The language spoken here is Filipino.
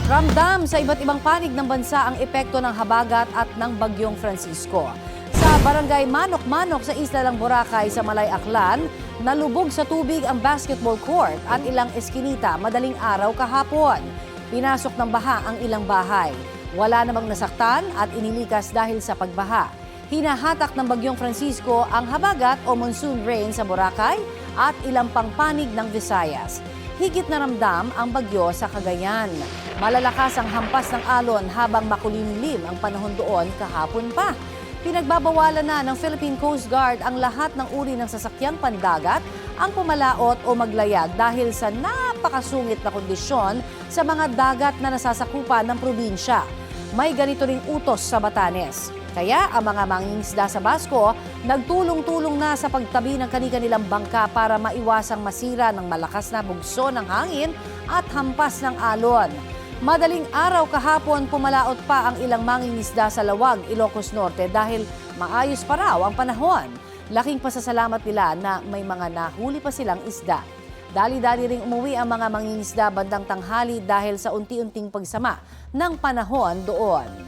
Ramdam sa iba't ibang panig ng bansa ang epekto ng habagat at ng Bagyong Francisco. Sa barangay Manok-Manok sa isla ng Boracay sa Malay Aklan, nalubog sa tubig ang basketball court at ilang eskinita madaling araw kahapon. Pinasok ng baha ang ilang bahay. Wala namang nasaktan at inilikas dahil sa pagbaha. Hinahatak ng Bagyong Francisco ang habagat o monsoon rain sa Boracay at ilang pang panig ng Visayas. Higit na ramdam ang bagyo sa Cagayan. Malalakas ang hampas ng alon habang makulimlim ang panahon doon kahapon pa. Pinagbabawalan na ng Philippine Coast Guard ang lahat ng uri ng sasakyang pandagat ang pumalaot o maglayag dahil sa napakasungit na kondisyon sa mga dagat na nasasakupan ng probinsya. May ganito ring utos sa Batanes. Kaya ang mga mangingisda sa Basco nagtulong-tulong na sa pagtabi ng kani-kanilang bangka para maiwasang masira ng malakas na bugso ng hangin at hampas ng alon. Madaling araw kahapon pumalaot pa ang ilang mangingisda sa Lawag, Ilocos Norte dahil maayos pa raw ang panahon. Laking pasasalamat nila na may mga nahuli pa silang isda. Dali-dali ring umuwi ang mga mangingisda bandang tanghali dahil sa unti-unting pagsama ng panahon doon.